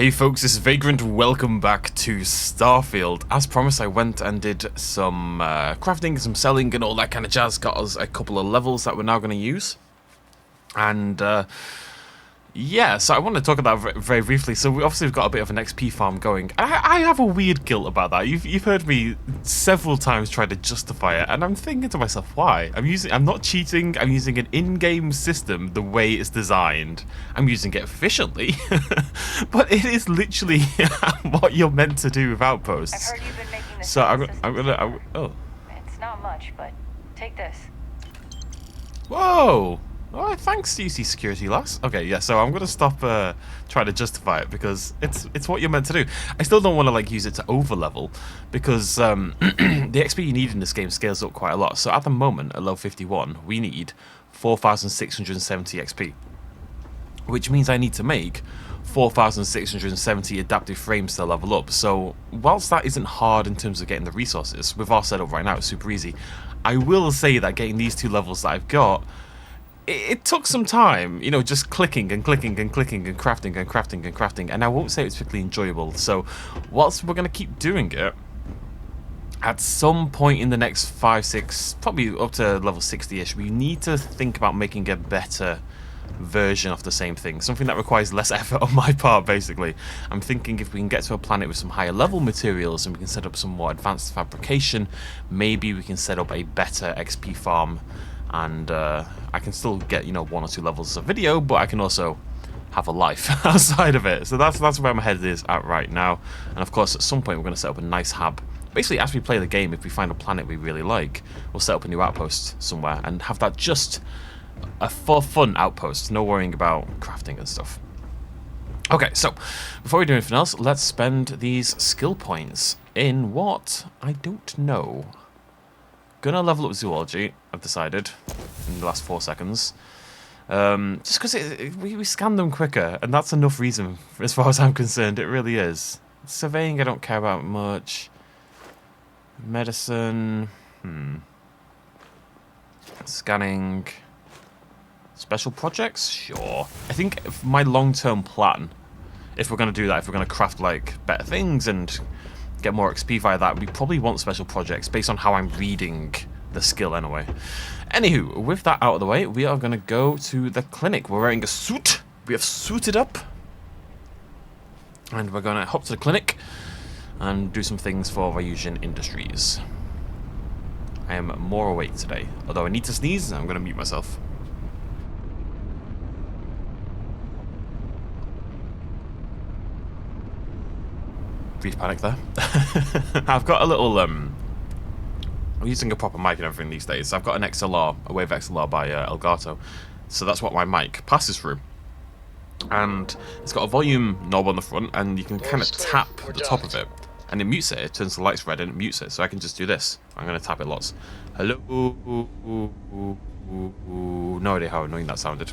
Hey folks, this is Vagrant. Welcome back to Starfield. As promised, I went and did some crafting, some selling and all that kind of jazz. Got us a couple of levels that we're now going to use. And yeah, so I want to talk about that very briefly. So we've got a bit of an XP farm going. I have a weird guilt about that. You've heard me several times try to justify it, and I'm thinking to myself, why? I'm not cheating. I'm using an in-game system the way it's designed. I'm using it efficiently, but it is literally what you're meant to do with outposts. I've heard you've been making this. So I'm gonna. Oh. It's not much, but take this. Whoa. Oh, thanks, UC Security Lass. Okay, yeah, so I'm gonna stop trying to justify it because it's what you're meant to do. I still don't want to use it to overlevel because the XP you need in this game scales up quite a lot. So at the moment, at level 51, we need 4,670 XP, which means I need to make 4,670 adaptive frames to level up. So whilst that isn't hard in terms of getting the resources, with our setup right now, it's super easy. I will say that getting these two levels that I've got, it took some time, you know, just clicking and clicking and clicking and crafting and crafting and crafting, and I won't say it's particularly enjoyable. So whilst we're going to keep doing it, at some point in the next 5, 6, probably up to level 60-ish, we need to think about making a better version of the same thing, something that requires less effort on my part. Basically, I'm thinking if we can get to a planet with some higher level materials and we can set up some more advanced fabrication, maybe we can set up a better XP farm. And I can still get, you know, 1 or 2 levels of video, but I can also have a life outside of it. So that's where my head is at right now. And of course, at some point, we're going to set up a nice hub. Basically, as we play the game, if we find a planet we really like, we'll set up a new outpost somewhere and have that just a for fun outpost. No worrying about crafting and stuff. Okay, so before we do anything else, let's spend these skill points in what I don't know. Gonna level up zoology, I've decided, in the last 4 seconds. Just because we scan them quicker, and that's enough reason, as far as I'm concerned, it really is. Surveying I don't care about much. Medicine, Scanning. Special projects? Sure. I think my long-term plan, if we're gonna do that, if we're gonna craft, better things and get more XP via that, we probably want special projects based on how I'm reading the skill anyway. Anywho, with that out of the way, we are going to go to the clinic. We're wearing a suit. We have suited up. And we're going to hop to the clinic and do some things for Ryujin Industries. I am more awake today. Although I need to sneeze, I'm going to mute myself. Brief panic there. I've got a little, I'm using a proper mic and everything these days. So I've got an XLR, a Wave XLR by Elgato. So that's what my mic passes through. And it's got a volume knob on the front, and you can kind of tap the top of it. And it mutes it, it turns the lights red and it mutes it. So I can just do this. I'm going to tap it lots. Hello. No idea how annoying that sounded.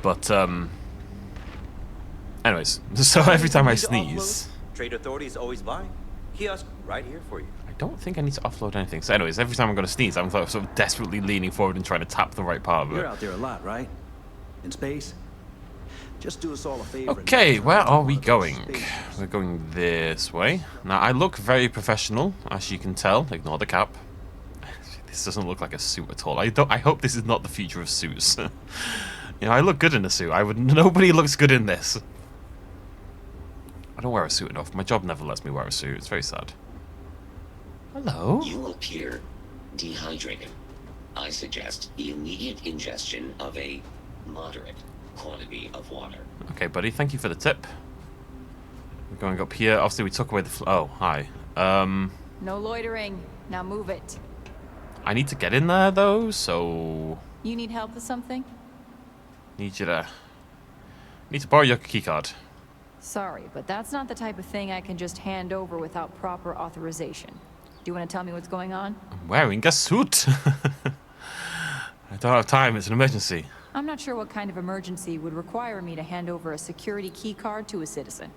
But, anyways, so every time I sneeze... Trade authorities always buy. Kiosk right here for you. I don't think I need to offload anything. So anyways, every time I'm going to sneeze, I'm sort of desperately leaning forward and trying to tap the right part of it. You're out there a lot, right? In space? Just do us all a favor. Okay, where are we going? We're going this way. Now, I look very professional, as you can tell. Ignore the cap. This doesn't look like a suit at all. I hope this is not the future of suits. You know, I look good in a suit. Nobody looks good in this. I don't wear a suit enough. My job never lets me wear a suit. It's very sad. Hello? You appear dehydrated. I suggest the immediate ingestion of a moderate quantity of water. Okay, buddy. Thank you for the tip. We're going up here. Obviously, we took away the... Oh, hi. No loitering. Now move it. I need to get in there, though, so... You need help with something? Need to borrow your keycard. Sorry, but that's not the type of thing I can just hand over without proper authorization. Do you want to tell me what's going on? I'm wearing a suit. I don't have time. It's an emergency. I'm not sure what kind of emergency would require me to hand over a security key card to a citizen.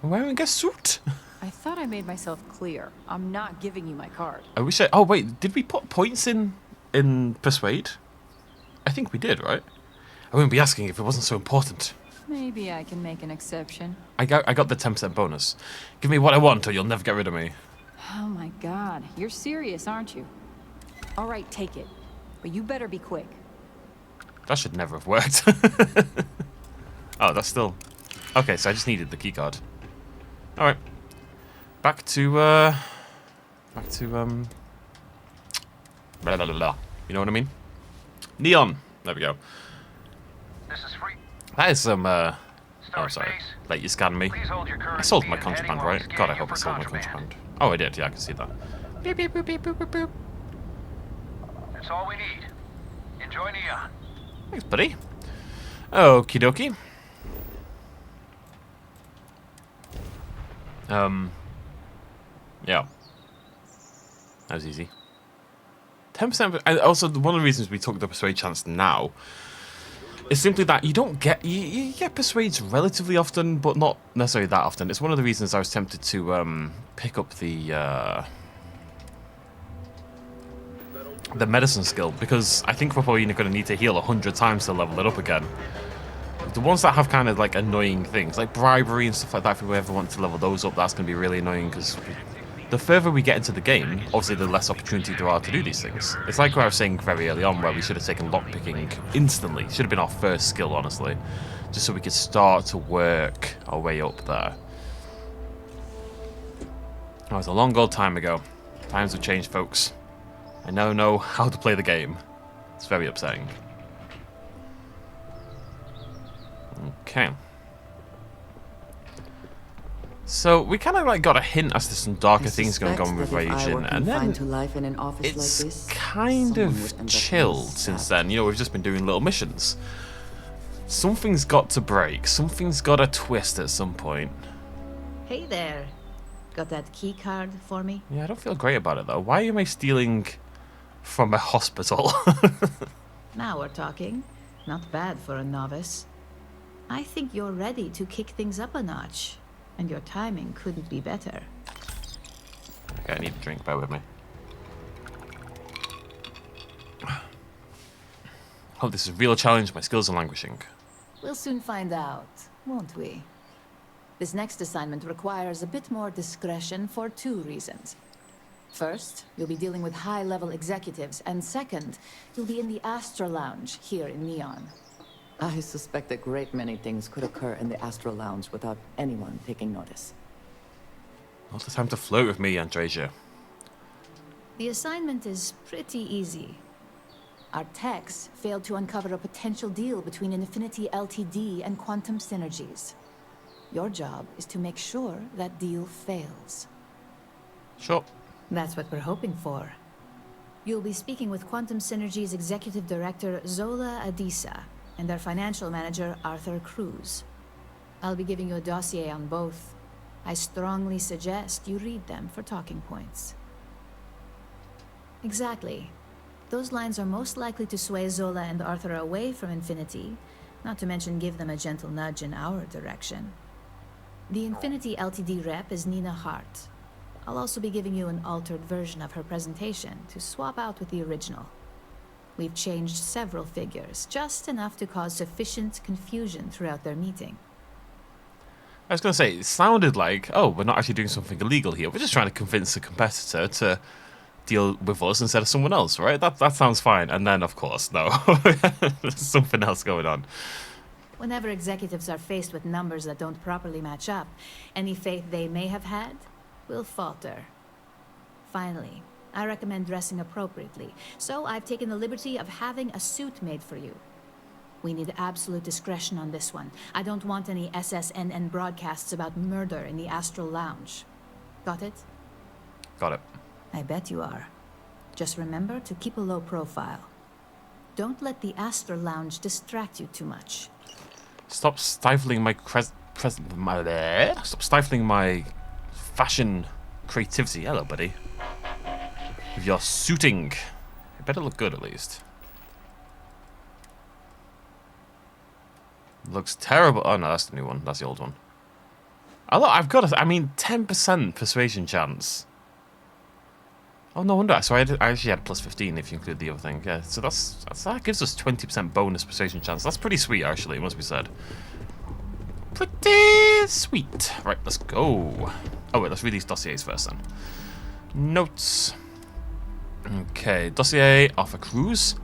I'm wearing a suit. I thought I made myself clear. I'm not giving you my card. I wish I... Oh, wait. Did we put points in Persuade? I think we did, right? I wouldn't be asking if it wasn't so important. Maybe I can make an exception. I got the 10% bonus. Give me what I want or you'll never get rid of me. Oh my god, you're serious, aren't you? Alright, take it. But you better be quick. That should never have worked. Oh, that's still... Okay, so I just needed the keycard. Alright. Back to, blah, blah, blah, blah. You know what I mean? Neon. There we go. This is free. That is some, oh, Star sorry. Space. Like, you scanned me. Please hold your current I sold my speed and heading contraband, while we right? scan God, I you hope I for sold my contraband. contraband. Oh, I did. Yeah, I can see that. Beep, beep, boop, beep, boop, boop, boop. That's all we need. Enjoy Neon. Thanks, buddy. Okie dokie. Yeah. That was easy. 10%. And also, one of the reasons we took the persuade chance now is simply that you don't get you get persuades relatively often, but not necessarily that often. It's one of the reasons I was tempted to pick up the medicine skill, because I think we're probably going to need to heal 100 times to level it up again. The ones that have kind of like annoying things, like bribery and stuff like that, if we ever want to level those up, that's going to be really annoying, because the further we get into the game, obviously the less opportunity there are to do these things. It's like what I was saying very early on, where we should have taken lockpicking instantly. Should have been our first skill, honestly, just so we could start to work our way up there. That was a long old time ago. Times have changed, folks. I now know how to play the game. It's very upsetting. Okay. So we kind of like got a hint as to some darker things going on with Raging, and then it's kind of chilled since then. You know, we've just been doing little missions. Something's got to break. Something's got to twist at some point. Hey there. Got that key card for me? Yeah, I don't feel great about it though. Why am I stealing from a hospital? Now we're talking. Not bad for a novice. I think you're ready to kick things up a notch. And your timing couldn't be better. Okay, I need a drink. Bear with me. Oh, this is a real challenge. My skills are languishing. We'll soon find out, won't we? This next assignment requires a bit more discretion for 2 reasons. First, you'll be dealing with high-level executives, and second, you'll be in the Astra Lounge here in Neon. I suspect a great many things could occur in the Astral Lounge without anyone taking notice. Not the time to flirt with me, Andresia. The assignment is pretty easy. Our techs failed to uncover a potential deal between Infinity Ltd. And Quantum Synergies. Your job is to make sure that deal fails. Sure. That's what we're hoping for. You'll be speaking with Quantum Synergy's Executive Director, Zola Adisa, and their financial manager, Arthur Cruz. I'll be giving you a dossier on both. I strongly suggest you read them for talking points. Exactly. Those lines are most likely to sway Zola and Arthur away from Infinity, not to mention give them a gentle nudge in our direction. The Infinity Ltd. rep is Nina Hart. I'll also be giving you an altered version of her presentation to swap out with the original. We've changed several figures, just enough to cause sufficient confusion throughout their meeting. I was going to say, it sounded like, oh, we're not actually doing something illegal here. We're just trying to convince a competitor to deal with us instead of someone else, right? That sounds fine. And then, of course, no. There's something else going on. Whenever executives are faced with numbers that don't properly match up, any faith they may have had will falter. Finally, I recommend dressing appropriately, so I've taken the liberty of having a suit made for you. We need absolute discretion on this one. I don't want any SSNN broadcasts about murder in the Astral Lounge. Got it? Got it. I bet you are. Just remember to keep a low profile. Don't let the Astral Lounge distract you too much. Stop stifling my stop stifling my fashion creativity. Hello, buddy. With your suiting. It better look good, at least. Looks terrible. Oh, no, that's the new one. That's the old one. I've got I mean, 10% persuasion chance. Oh, no wonder. So I actually had plus 15 if you include the other thing. Yeah, so that gives us 20% bonus persuasion chance. That's pretty sweet, actually, it must be said. Pretty sweet. Right, let's go. Oh, wait, let's read these dossiers first then. Notes. Okay, dossier, Arthur Cruz.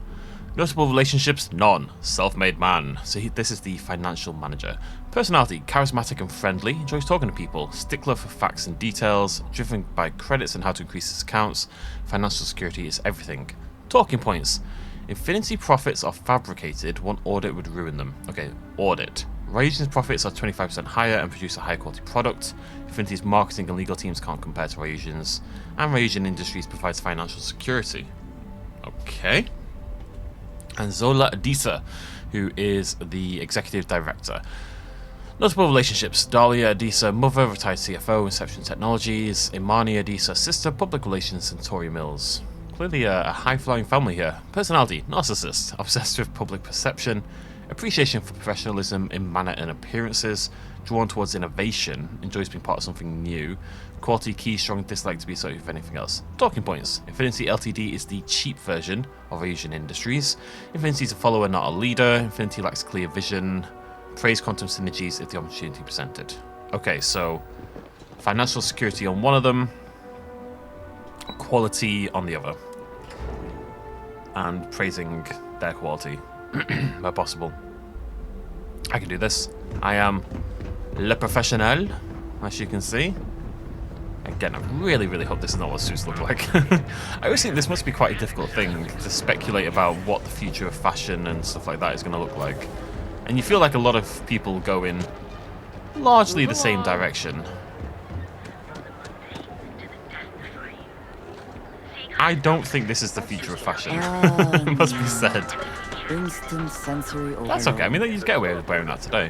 Notable relationships, none. Self-made man. So this is the financial manager. Personality, charismatic and friendly. Enjoys talking to people. Stickler for facts and details. Driven by credits and how to increase his accounts. Financial security is everything. Talking points. Infinity profits are fabricated. One audit would ruin them. Okay, audit. Ryugen's profits are 25% higher and produce a high quality product. Infinity's marketing and legal teams can't compare to Ryugen's. And Ryugen Industries provides financial security. Okay. And Zola Adisa, who is the executive director. Notable relationships: Dahlia Adisa, mother, retired CFO, Inception Technologies. Imani Adisa, sister, public relations, Centauri Mills. Clearly a high-flying family here. Personality: narcissist, obsessed with public perception, appreciation for professionalism in manner and appearances, drawn towards innovation, enjoys being part of something new, quality key, strong dislike to be associated with anything else. Talking points: Infinity Ltd is the cheap version of Asian Industries. Infinity is a follower, not a leader. Infinity lacks clear vision. Praise quantum synergies if the opportunity presented. Okay, so financial security on one of them, quality on the other, and praising their quality where possible. I can do this. I am le professionnel, as you can see. Again, I really, really hope this is not what suits look like. I always think this must be quite a difficult thing to speculate about what the future of fashion and stuff like that is going to look like. And you feel like a lot of people go in largely the same direction. I don't think this is the future of fashion. It must be said. Instant sensory overload. That's okay. I mean, you get away with wearing that today.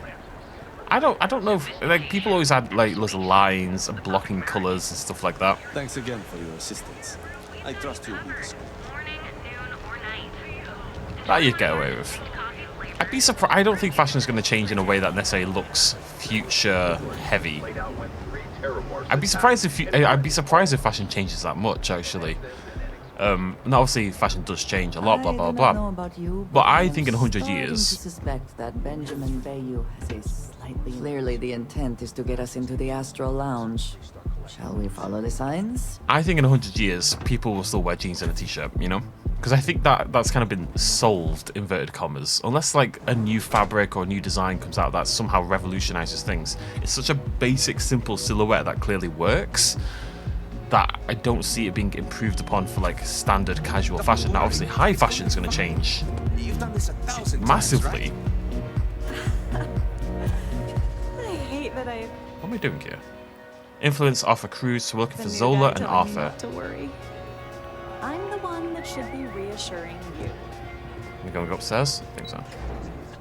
I don't know if, like, people always add like little lines and blocking colors and stuff like that. Thanks again for your assistance. I trust you'll be discreet. That you'd get away with. I'd be surprised. I don't think fashion is going to change in a way that necessarily looks future heavy. I'd be surprised if fashion changes that much, actually. And obviously fashion does change a lot, blah blah blah. But I think in 100 years. To suspect that Benjamin Bayou has a slightly. Clearly, the intent is to get us into the Astral Lounge. Shall we follow the signs? I think in 100 years, people will still wear jeans and a t-shirt, you know? Because I think that's kind of been solved, inverted commas. Unless, like, a new fabric or a new design comes out that somehow revolutionizes things. It's such a basic, simple silhouette that clearly works that I don't see it being improved upon for, like, standard casual fashion. Now, obviously, high fashion is going to change massively. I hate that I... What am I doing here? Influence Arthur Cruz, so we're looking for Zola and Arthur. Not to worry. I'm the one that should be reassuring you. We're going upstairs? I think so.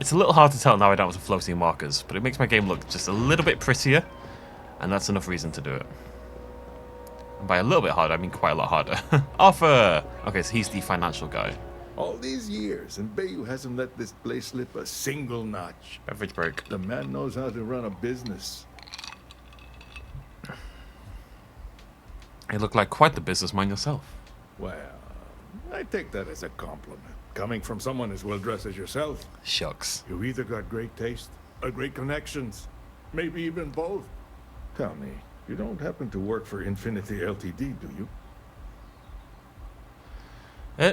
It's a little hard to tell now I don't have the floating markers, but it makes my game look just a little bit prettier, and that's enough reason to do it. And by a little bit harder, I mean quite a lot harder. Arthur! Okay, so he's the financial guy. All these years, and Bayou hasn't let this place slip a single notch. Beverage break. The man knows how to run a business. You look like quite the businessman yourself. Well, I take that as a compliment. Coming from someone as well-dressed as yourself. Shucks. You either got great taste or great connections. Maybe even both. Tell me, you don't happen to work for Infinity Ltd, do you?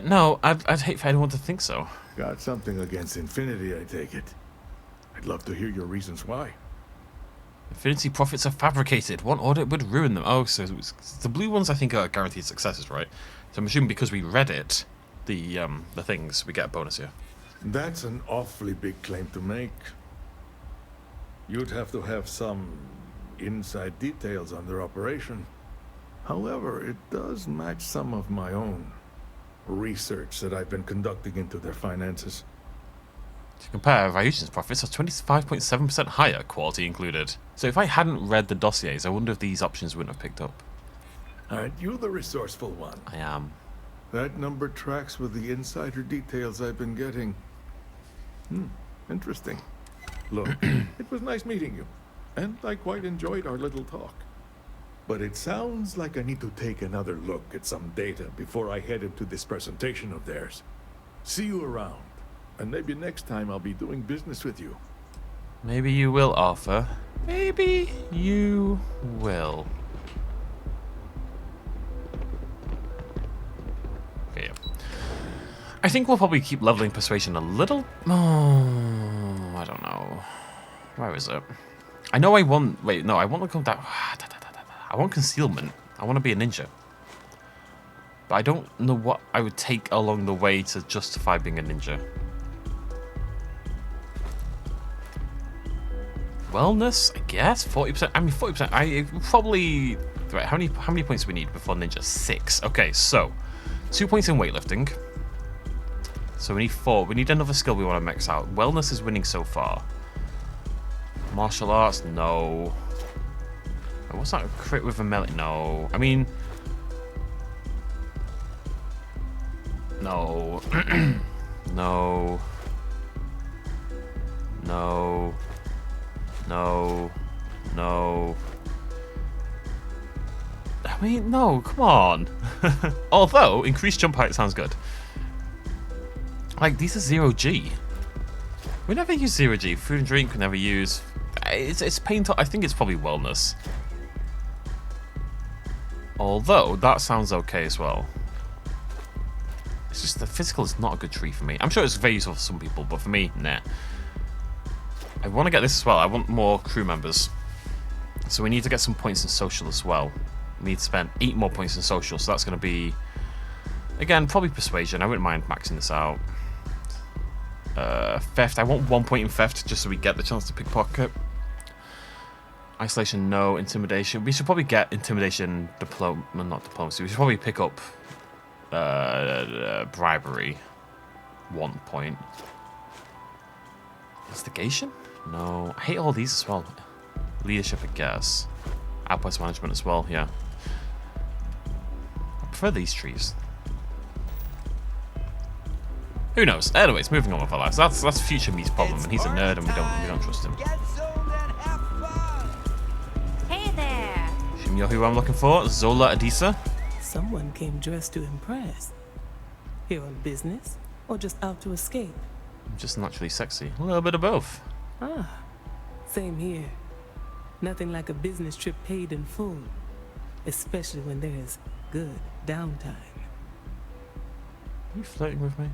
No, I'd hate for anyone to think so. Got something against Infinity, I take it. I'd love to hear your reasons why. Infinity profits are fabricated. One audit would ruin them. Oh, so the blue ones I think are guaranteed successes, right? So I'm assuming because we read it, the things, we get a bonus here. That's an awfully big claim to make. You'd have to have some inside details on their operation. However, it does match some of my own research that I've been conducting into their finances. To compare, Ryugen's profits are 25.7% higher, quality included. So if I hadn't read the dossiers, I wonder if these options wouldn't have picked up. Aren't you the resourceful one? I am. That number tracks with the insider details I've been getting. Interesting. Look, it was nice meeting you, and I quite enjoyed our little talk. But it sounds like I need to take another look at some data before I head into this presentation of theirs. See you around, and maybe next time I'll be doing business with you. Maybe you will, Arthur. Maybe you will. Okay, yeah. I think we'll probably keep leveling persuasion a little. Oh, I don't know. Where is it? I know I want. Wait, no, I want to come down. I want concealment. I want to be a ninja. But I don't know what I would take along the way to justify being a ninja. Wellness, I guess. 40%. I mean, 40%. I probably. Right. How many points do we need before ninja? 6. Okay, so 2 points in weightlifting. So we need 4. We need another skill we want to max out. Wellness is winning so far. Martial arts, no. What's that? A crit with a melee? No. I mean, no. No. No. No. No. I mean, no, come on. Although, increased jump height sounds good. Like, these are 0G. We never use 0G. Food and drink we never use. It's pain to, I think it's probably wellness. Although, that sounds okay as well. It's just the physical is not a good tree for me. I'm sure it's very useful for some people, but for me, nah. I want to get this as well. I want more crew members. So we need to get some points in social as well. We need to spend 8 more points in social, so that's going to be, again, probably persuasion. I wouldn't mind maxing this out. Theft. I want 1 point in theft just so we get the chance to pickpocket. Isolation, no. Intimidation. We should probably get intimidation, not diplomacy. We should probably pick up bribery. 1 point. Instigation? No. I hate all these as well. Leadership, I guess. Outpost management as well, yeah. I prefer these trees. Who knows? Anyways, moving on with our lives. That's future me's problem, and he's a nerd, and we don't trust him. Hey there! Show me who I'm looking for. Zola Adisa. Someone came dressed to impress. Here on business, or just out to escape? I'm just naturally sexy. A little bit of both. Ah, same here. Nothing like a business trip paid in full, especially when there's good downtime. Are you flirting with me?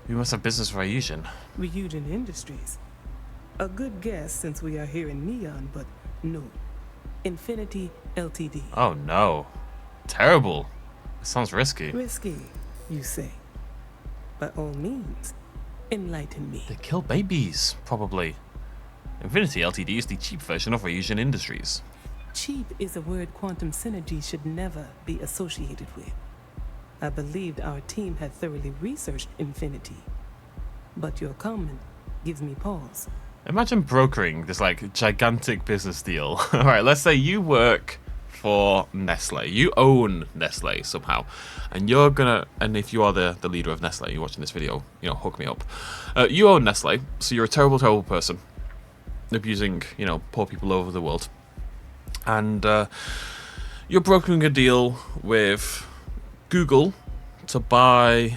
You must have business with Ryujin. Ryujin Industries. A good guess since we are here in Neon, but no. Infinity Ltd. Oh no. Terrible. It sounds risky. Risky, you say. By all means, enlighten me. They kill babies, probably. Infinity Ltd is the cheap version of Ryujin Industries. Cheap is a word quantum synergy should never be associated with. I believed our team had thoroughly researched Infinity. But your comment gives me pause. Imagine brokering this like gigantic business deal. Alright, let's say you work for Nestle. You own Nestle somehow. And you're gonna, and if you are the leader of Nestle, you're watching this video, you know, hook me up. You own Nestle, so you're a terrible, terrible person. Abusing, you know, poor people all over the world. And you're brokering a deal with Google to buy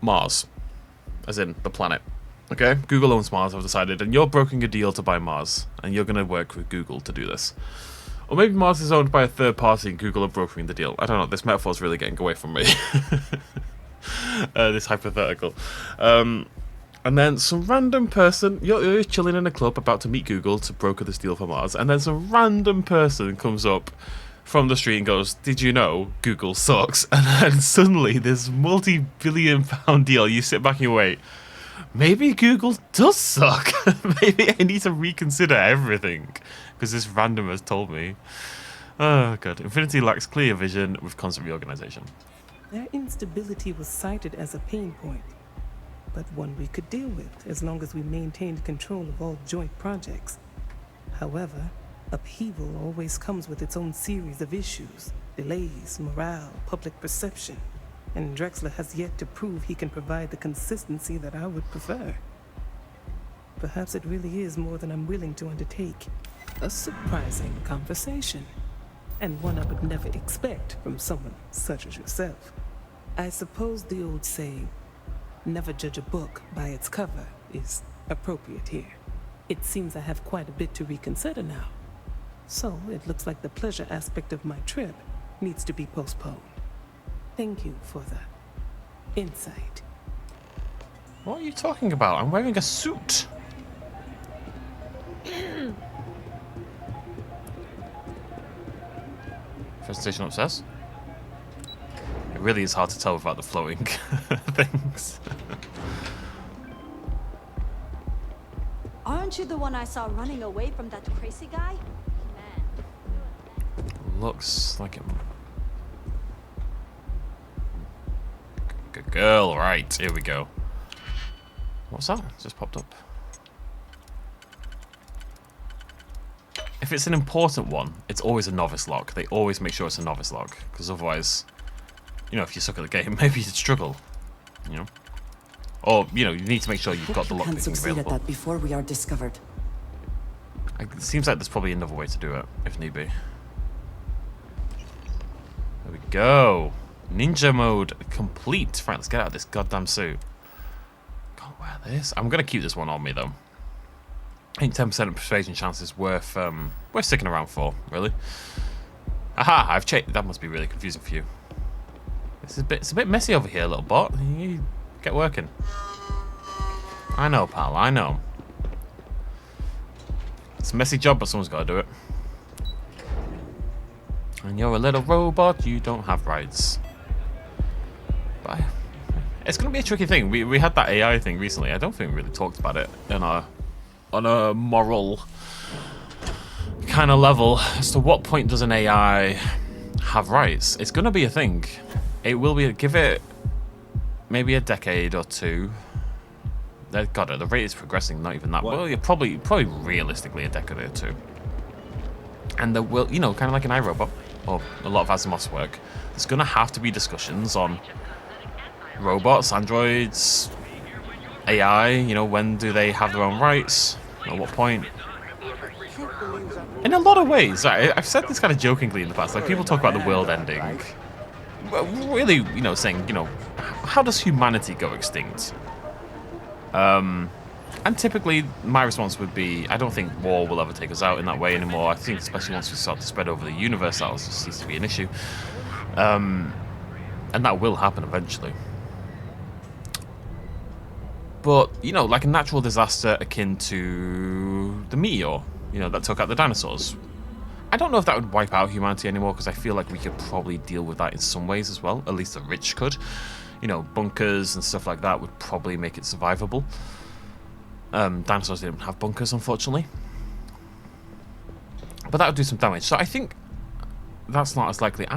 Mars, as in the planet. Okay, Google owns Mars, I've decided, and you're brokering a deal to buy Mars, and you're going to work with Google to do this. Or maybe Mars is owned by a third party and Google are brokering the deal. I don't know, this metaphor's really getting away from me. This hypothetical. And then some random person, you're chilling in a club about to meet Google to broker this deal for Mars, and then some random person comes up from the street and goes, "Did you know Google sucks?" And then suddenly this multi-billion-pound deal, you sit back and you wait, maybe Google does suck. Maybe I need to reconsider everything because this random has told me. Oh god, Infinity lacks clear vision with constant reorganization. Their instability was cited as a pain point, but one we could deal with as long as we maintained control of all joint projects. However, upheaval always comes with its own series of issues, delays, morale, public perception, and Drexler has yet to prove he can provide the consistency that I would prefer. Perhaps it really is more than I'm willing to undertake. A surprising conversation, and one I would never expect from someone such as yourself. I suppose the old saying, "Never judge a book by its cover," is appropriate here. It seems I have quite a bit to reconsider now. So it looks like the pleasure aspect of my trip needs to be postponed. Thank you for the insight. What are you talking about? I'm wearing a suit. First station upstairs. It really is hard to tell without the floating things. Aren't you the one I saw running away from that crazy guy? Man. Looks like it. Good girl. Right, here we go. What's that? It just popped up. If it's an important one, it's always a novice lock. They always make sure it's a novice lock, because otherwise, you know, if you suck at the game, maybe you'd struggle. You know, or you know, you need to make sure you've got the lock Can picking succeed at available. that before we are discovered. It seems like there's probably another way to do it, if need be. There we go. Ninja mode complete. Right, let's get out of this goddamn suit. Can't wear this. I'm gonna keep this one on me though. I think 10% persuasion chance is worth sticking around for, really. Aha! I've checked. That must be really confusing for you. It's a bit messy over here, little bot. You get working. I know, pal. I know. It's a messy job, but someone's got to do it. And you're a little robot. You don't have rights. But it's going to be a tricky thing. We had that AI thing recently. I don't think we really talked about it on a moral kind of level as to what point does an AI have rights. It's going to be a thing. It will be. Give it maybe a decade or two. God, the rate is progressing. Not even that. Well, you're probably realistically a decade or two. And there will, you know, kind of like an iRobot or a lot of Asimov's work. There's going to have to be discussions on robots, androids, AI. You know, when do they have their own rights? At what point? In a lot of ways, I've said this kind of jokingly in the past. Like, people talk about the world ending. Well, really, you know, saying, you know, how does humanity go extinct? And typically, my response would be, I don't think war will ever take us out in that way anymore. I think, especially once we start to spread over the universe, that'll cease to be an issue. And that will happen eventually. But, you know, like a natural disaster akin to the meteor, you know, that took out the dinosaurs. I don't know if that would wipe out humanity anymore, because I feel like we could probably deal with that in some ways as well. At least the rich could. You know, bunkers and stuff like that would probably make it survivable. Dinosaurs didn't have bunkers, unfortunately. But that would do some damage. So I think that's not as likely.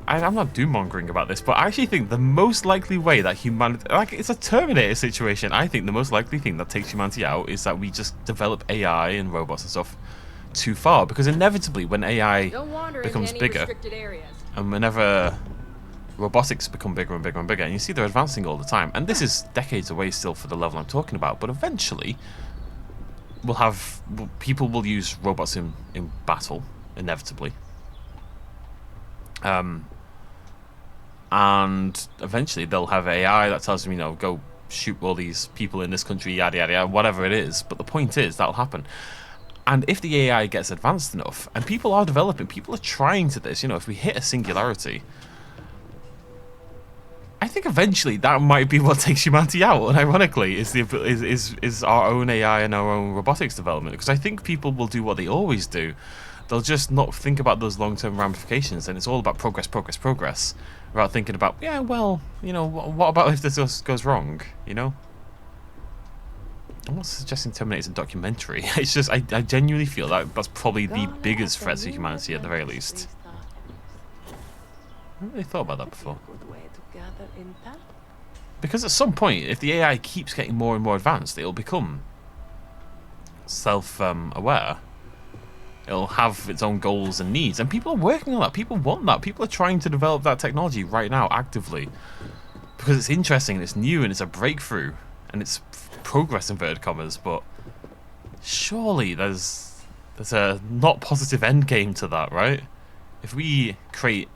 I'm not doom-mongering about this, but I actually think the most likely way that humanity... Like, it's a Terminator situation. I think the most likely thing that takes humanity out is that we just develop AI and robots and stuff too far. Because inevitably, when AI becomes bigger, and whenever robotics become bigger and bigger and bigger, and you see they're advancing all the time, and this is decades away still for the level I'm talking about, but eventually people will use robots in battle, inevitably. And eventually they'll have AI that tells them, you know, go shoot all these people in this country, yada yada yada, whatever it is. But the point is, that'll happen. And if the AI gets advanced enough, and people are developing, people are trying to this, you know, if we hit a singularity, I think eventually that might be what takes humanity out. And ironically, is our own AI and our own robotics development. Because I think people will do what they always do. They'll just not think about those long-term ramifications, and it's all about progress, progress, progress, without thinking about, yeah, well, you know, what about if this goes wrong, you know? I'm not suggesting Terminator's a documentary. It's just, I genuinely feel that that's probably the biggest threat to humanity at the very least. I haven't really thought about that before. Because at some point, if the AI keeps getting more and more advanced, it'll become self-aware. It'll have its own goals and needs, and people are working on that. People want that. People are trying to develop that technology right now, actively, because it's interesting and it's new and it's a breakthrough and it's progress, inverted commas. But surely there's a not positive end game to that, right? If we create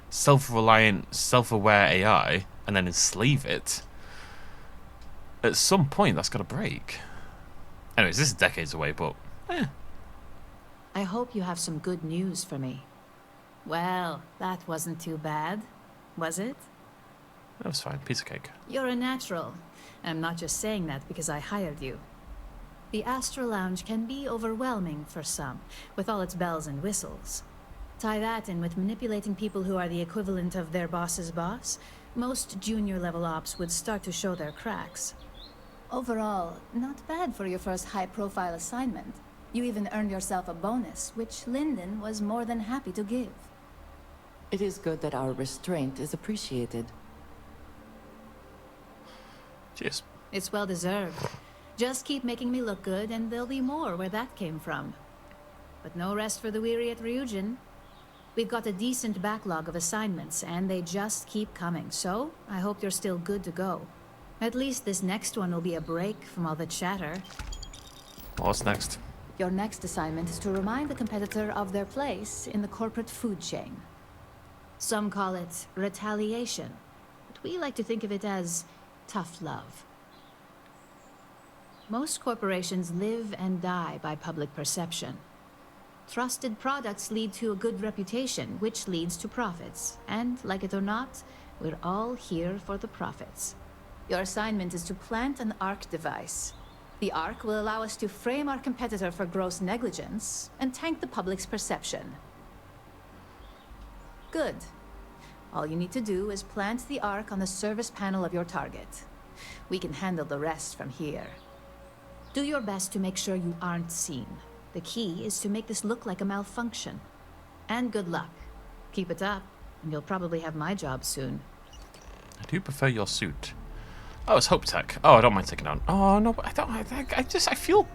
self-reliant, self-aware AI and then enslave it, at some point that's got to break. Anyways, this is decades away, but I hope you have some good news for me. Well, that wasn't too bad, was it? that was fine. Piece of cake. You're a natural. And I'm not just saying that because I hired you. The Astro Lounge can be overwhelming for some, with all its bells and whistles. Tie that in with manipulating people who are the equivalent of their boss's boss, most junior-level ops would start to show their cracks. Overall, not bad for your first high-profile assignment. You even earned yourself a bonus, which Lyndon was more than happy to give. It is good that our restraint is appreciated. Cheers. It's well-deserved. Just keep making me look good, and there'll be more where that came from. But no rest for the weary at Ryujin. We've got a decent backlog of assignments, and they just keep coming, so I hope you're still good to go. At least this next one will be a break from all the chatter. What's next? Your next assignment is to remind the competitor of their place in the corporate food chain. Some call it retaliation, but we like to think of it as tough love. Most corporations live and die by public perception. Trusted products lead to a good reputation, which leads to profits. And, like it or not, we're all here for the profits. Your assignment is to plant an ARC device. The ARC will allow us to frame our competitor for gross negligence and tank the public's perception. Good. All you need to do is plant the ARC on the service panel of your target. We can handle the rest from here. Do your best to make sure you aren't seen. The key is to make this look like a malfunction. And good luck. Keep it up, and you'll probably have my job soon. I do prefer your suit. Oh, it's Hope Tech. Oh, I don't mind taking down. Oh, no, but I don't. I feel.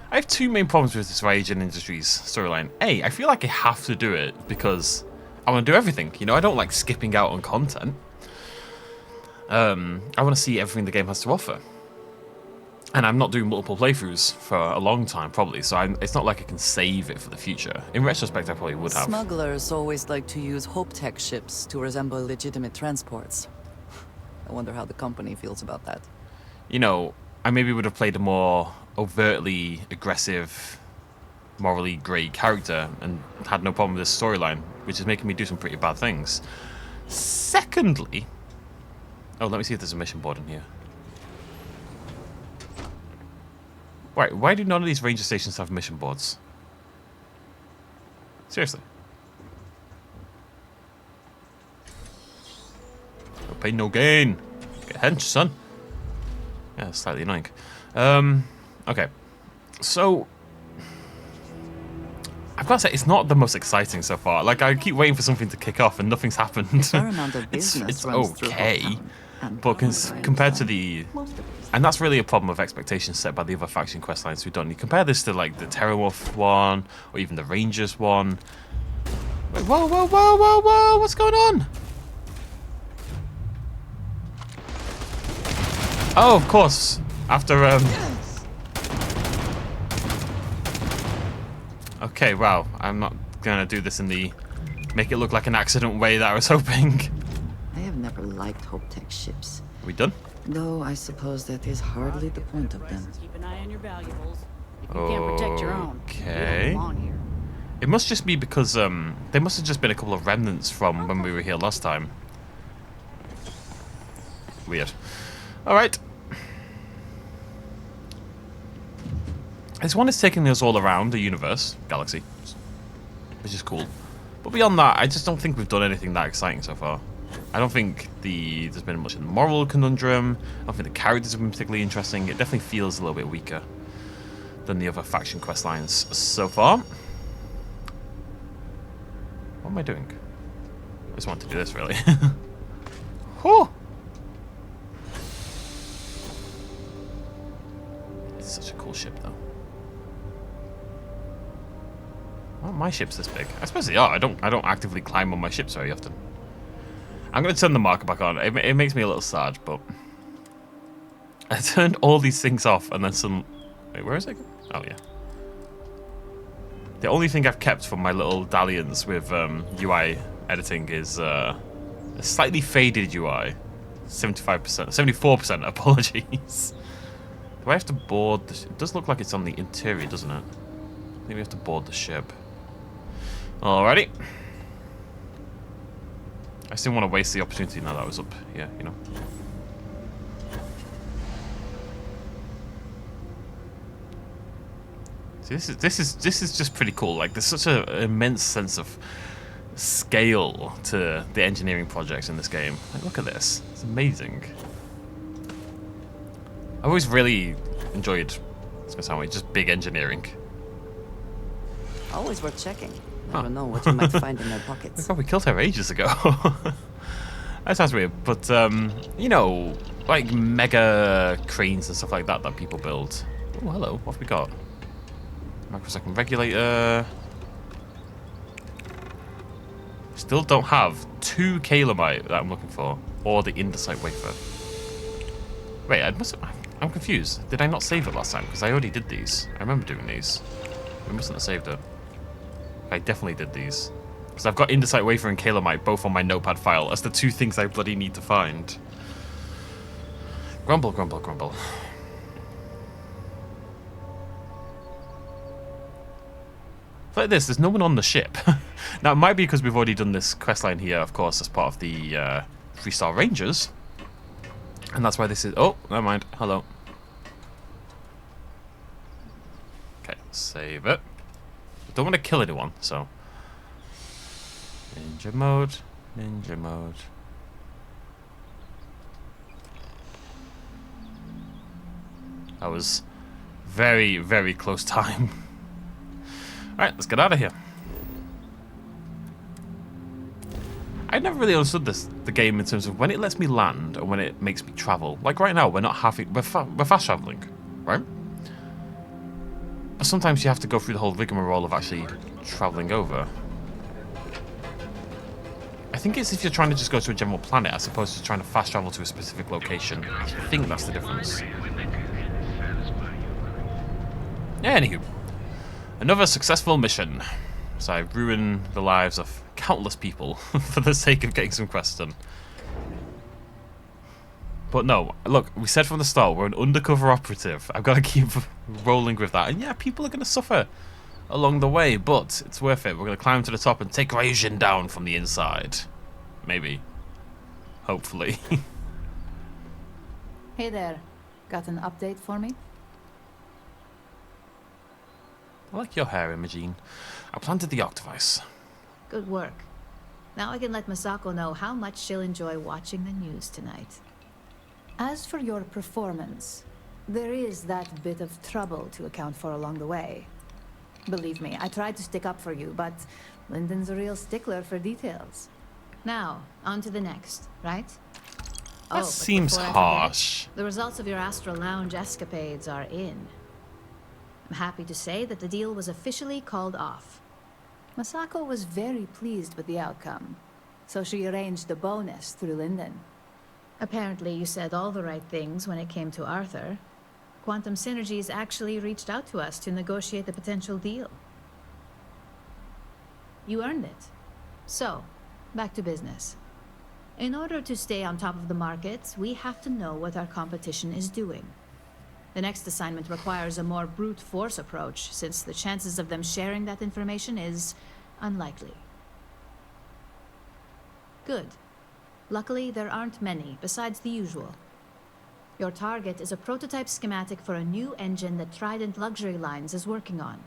I have two main problems with this Ryujin Industries storyline. A, I feel like I have to do it because I want to do everything. You know, I don't like skipping out on content. I want to see everything the game has to offer. And I'm not doing multiple playthroughs for a long time, probably, so it's not like I can save it for the future. In retrospect, I probably would have. Smugglers always like to use Hope Tech ships to resemble legitimate transports. I wonder how the company feels about that. You know, I maybe would have played a more overtly aggressive, morally grey character and had no problem with this storyline, which is making me do some pretty bad things. Secondly... Oh, let me see if there's a mission board in here. Right, why do none of these ranger stations have mission boards? Seriously. No pain, no gain. Get hench, son. Yeah, slightly annoying. Okay. So... I've got to say, it's not the most exciting so far. Like, I keep waiting for something to kick off and nothing's happened. A fair amount of business it's runs okay. through Hopetown, But compared to the... And that's really a problem of expectations set by the other faction questlines we've done. You compare this to, like, the Terrawolf one, or even the Rangers one. Wait, whoa, whoa, whoa, whoa, whoa! What's going on? Oh, of course. After, Okay, wow. I'm not gonna do this in the... Make it look like an accident way that I was hoping. I have never liked Hope Tech ships. Are we done? Though I suppose that is hardly the point of them. Keep an eye on your valuables. If you can't protect your own, you Okay. don't belong here. It must just be because there must have just been a couple of remnants from when we were here last time. Weird. Alright. This one is taking us all around the universe, galaxy, which is cool. But beyond that, I just don't think we've done anything that exciting so far. I don't think there's been much in the moral conundrum. I don't think the characters have been particularly interesting. It definitely feels a little bit weaker than the other faction quest lines so far. What am I doing? I just want to do this, really. Whew! It's such a cool ship, though. Aren't my ships this big? I suppose they are. I don't actively climb on my ships very often. I'm going to turn the marker back on. It makes me a little sad, but... I turned all these things off, and then some... Wait, where is it? Oh, yeah. The only thing I've kept from my little dalliance with UI editing is a slightly faded UI. 75%, 74%, apologies. Do I have to board the ship? It does look like it's on the interior, doesn't it? I think we have to board the ship. Alrighty. I just didn't want to waste the opportunity now that I was up here, you know. See, this is just pretty cool. Like, there's such an immense sense of scale to the engineering projects in this game. Like, look at this. It's amazing. I always really enjoyed, it's gonna sound weird, just big engineering. Always worth checking. Never know what you might find in their pockets. God, we killed her ages ago. That sounds weird, but you know, like mega cranes and stuff like that that people build. Oh, hello. What have we got? Microsecond regulator. Still don't have 2 Calamite that I'm looking for, or the Indicite wafer. Wait, I'm confused. Did I not save it last time? Because I already did these. I remember doing these. I mustn't have saved it. I definitely did these. Because I've got Indicite wafer and Calamite both on my notepad file as the 2 things I bloody need to find. Grumble, grumble, grumble. Like this, there's no one on the ship. Now, it might be because we've already done this questline here, of course, as part of the 3-star Rangers. And that's why this is... Oh, never mind. Hello. Okay, save it. I don't want to kill anyone, so... Ninja mode. Ninja mode. That was very, very close time. Alright, let's get out of here. I never really understood the game in terms of when it lets me land and when it makes me travel. Like right now, we're fast traveling, right? But sometimes you have to go through the whole rigmarole of actually traveling over. I think it's if you're trying to just go to a general planet as opposed to trying to fast travel to a specific location. I think that's the difference. Yeah, anywho. Another successful mission. So I ruin the lives of countless people for the sake of getting some quests done. But no, look, we said from the start, we're an undercover operative. I've got to keep rolling with that. And yeah, people are going to suffer along the way, but it's worth it. We're going to climb to the top and take Ryujin down from the inside. Maybe. Hopefully. Hey there. Got an update for me? I like your hair, Imogene. I planted the Octavice. Good work. Now I can let Masako know how much she'll enjoy watching the news tonight. As for your performance, there is that bit of trouble to account for along the way. Believe me, I tried to stick up for you, but Lyndon's a real stickler for details. Now, on to the next, right? That seems harsh. The results of your Astral Lounge escapades are in. I'm happy to say that the deal was officially called off. Masako was very pleased with the outcome, so she arranged a bonus through Lyndon. Apparently, you said all the right things when it came to Arthur. Quantum Synergies actually reached out to us to negotiate the potential deal. You earned it. So, back to business. In order to stay on top of the market, we have to know what our competition is doing. The next assignment requires a more brute force approach, since the chances of them sharing that information is unlikely. Good. Luckily, there aren't many, besides the usual. Your target is a prototype schematic for a new engine that Trident Luxury Lines is working on.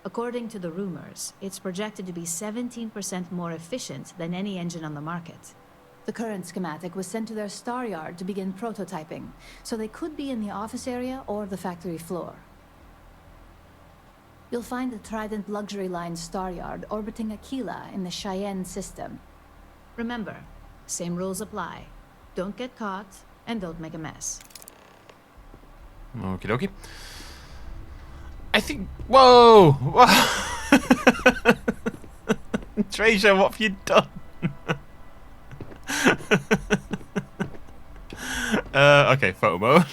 According to the rumors, it's projected to be 17% more efficient than any engine on the market. The current schematic was sent to their star yard to begin prototyping, so they could be in the office area or the factory floor. You'll find the Trident Luxury Line star yard orbiting Aquila in the Cheyenne system. Remember, same rules apply. Don't get caught, and don't make a mess. Okie dokie. I think... Whoa! Treasure, what have you done? Okay, photo mode.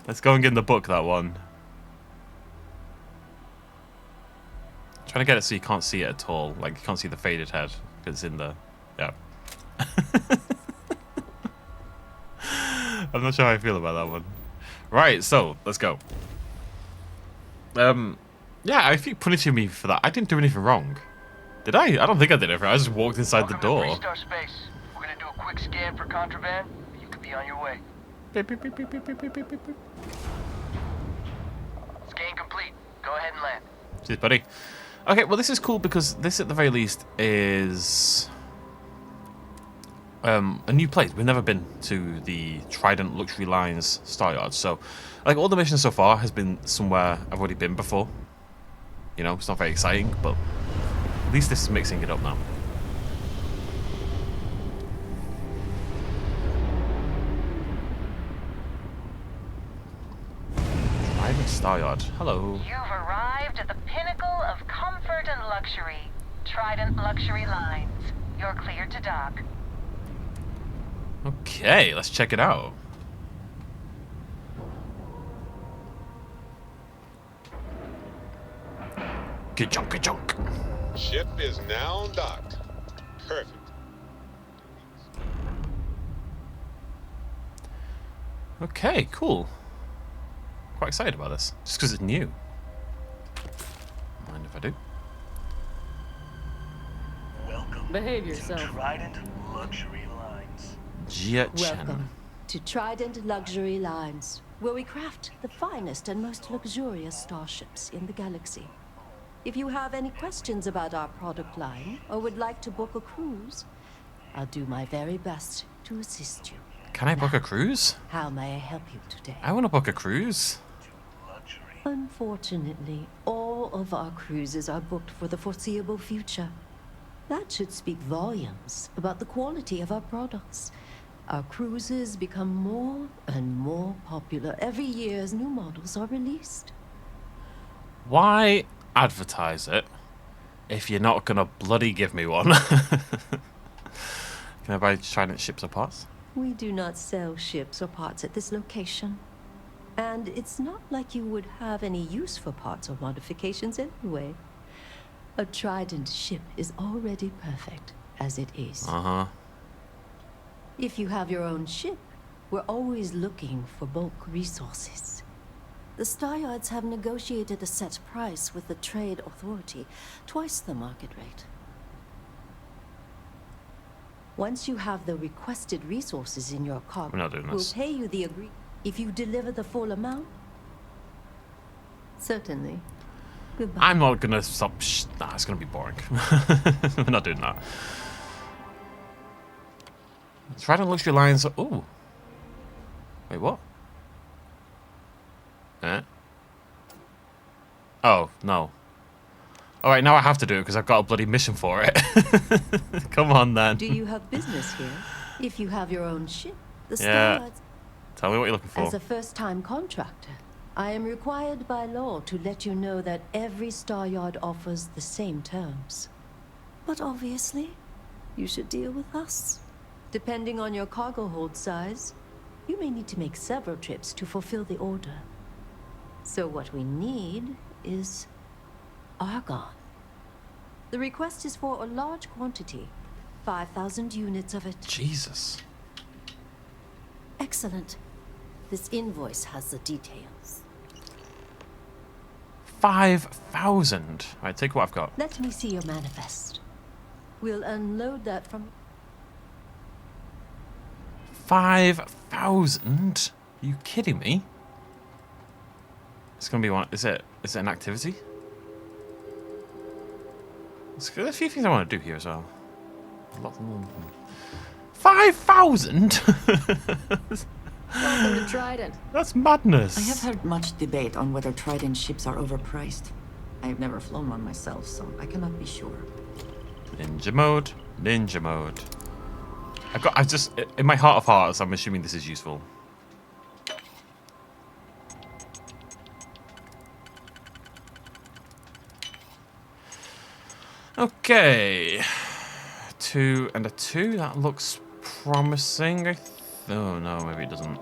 Let's go and get in the book, that one. Trying to get it so you can't see it at all. Like, you can't see the faded head, because it's in the... Yeah. I'm not sure how I feel about that one. Right, so let's go. Yeah, I think punishing me for that. I didn't do anything wrong. Did I? I don't think I did anything. I just walked inside the door. Welcome to Freestar Space. We're gonna do a quick scan for contraband. You could be on your way. Beep, beep, beep, beep, beep, beep, beep, beep, beep. Scan complete. Go ahead and land. Cheers, buddy. Okay, well, this is cool because this, at the very least, is a new place. We've never been to the Trident Luxury Lines Star Yard, so like all the missions so far has been somewhere I've already been before. You know, it's not very exciting, but at least this is mixing it up now. Trident Star Yard. Hello. You've arrived at the pinnacle of comfort and luxury. Trident Luxury Lines. You're cleared to dock. Okay, let's check it out. Ka-chunk, ka-chunk. Ship is now docked. Perfect. Okay, cool. Quite excited about this, just because it's new. Mind if I do? Welcome. Behave yourself. To Trident Luxury Lines. Welcome to Trident Luxury Lines, where we craft the finest and most luxurious starships in the galaxy. If you have any questions about our product line or would like to book a cruise, I'll do my very best to assist you. Can I book a cruise? How may I help you today? I want to book a cruise. Unfortunately, all of our cruises are booked for the foreseeable future. That should speak volumes about the quality of our products. Our cruises become more and more popular every year as new models are released. Why advertise it if you're not gonna bloody give me one? Can I buy Trident ships or parts? We do not sell ships or parts at this location. And it's not like you would have any use for parts or modifications anyway. A Trident ship is already perfect as it is. Uh-huh. If you have your own ship, we're always looking for bulk resources. The Star Yards have negotiated a set price with the Trade Authority, twice the market rate. Once you have the requested resources in your cargo, We're not doing we'll this. pay you the if you deliver the full amount. Certainly. Goodbye. I'm not gonna stop. Nah, it's gonna be boring. We're not doing that. Trident Luxury Lines. Ooh. Wait, what? Oh, no. Alright, now I have to do it because I've got a bloody mission for it. Come on, then. Do you have business here? If you have your own ship, the Star Yeah. Yards. Tell me what you're looking for. As a first-time contractor, I am required by law to let you know that every Star Yard offers the same terms. But obviously, you should deal with us. Depending on your cargo hold size, you may need to make several trips to fulfill the order. So what we need is argon. The request is for a large quantity, 5,000 units of it. Jesus. Excellent. This invoice has the details. 5,000. Alright, take what I've got. Let me see your manifest. We'll unload that from... 5,000? Are you kidding me? It's gonna be one. Is it an activity? There's a few things I want to do here as well. 5,000? Welcome to Trident. That's madness. I have heard much debate on whether Trident ships are overpriced. I have never flown one myself, so I cannot be sure. Ninja mode. Ninja mode. I've just, in my heart of hearts, I'm assuming this is useful. Okay. 2 and a 2. That looks promising. Oh no, maybe it doesn't.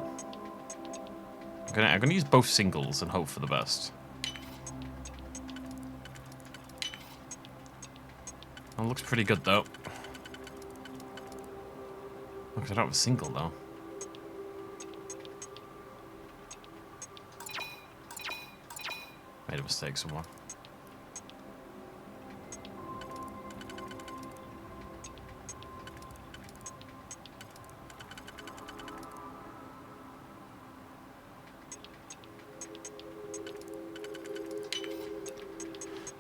I'm gonna use both singles and hope for the best. That looks pretty good though. Because I don't have a single though. Made a mistake somewhere.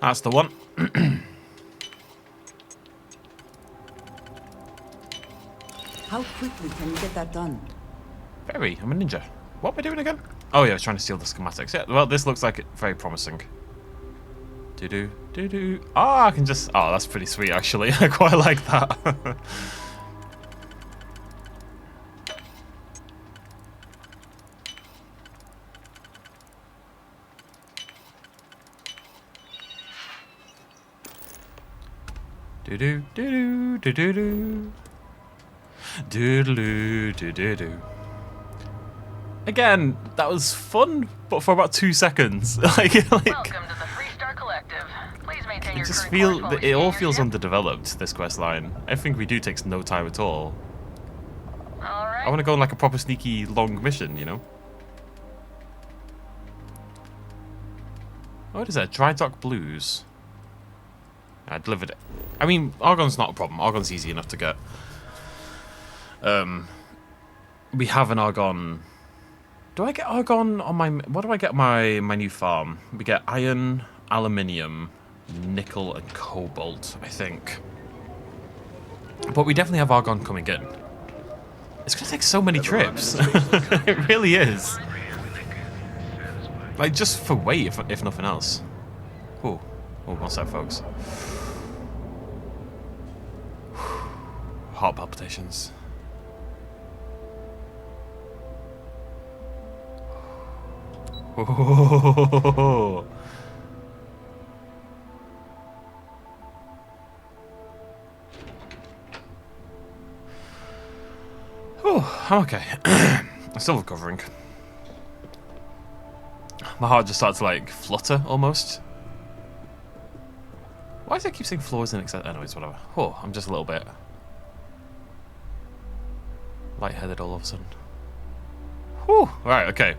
That's the one. How quickly can you get that done? Very. I'm a ninja. What am I doing again? Oh yeah, I was trying to steal the schematics. Yeah, well, this looks like it very promising. Do-do, do-do. Ah, I can just... Oh, that's pretty sweet, actually. I quite like that. Do-do, do-do, do-do-do. Do-do-do, do-do-do. Again, that was fun, but for about 2 seconds. like, Welcome to the Freestar Collective. Please maintain your just current feel course while we it all scan feels your underdeveloped. This quest line. Everything we do takes no time at all. ship. All right. I want to go on like a proper sneaky long mission, you know. What is that? Dry Dock Blues. I delivered it. I mean, Argon's not a problem. Argon's easy enough to get. We have an Argon. Do I get Argon on my... What do I get my new farm? We get iron, aluminium, nickel, and cobalt, I think. But we definitely have Argon coming in. It's going to take so many trips. It really is. Like, just for weight, if nothing else. Oh, one sec, folks. Heart palpitations. Oh. Oh, I'm okay. I'm still recovering. My heart just started to like flutter almost. Why does it keep saying floors in excess? Anyways, whatever. Oh, I'm just a little bit lightheaded all of a sudden. Whew. Right, okay.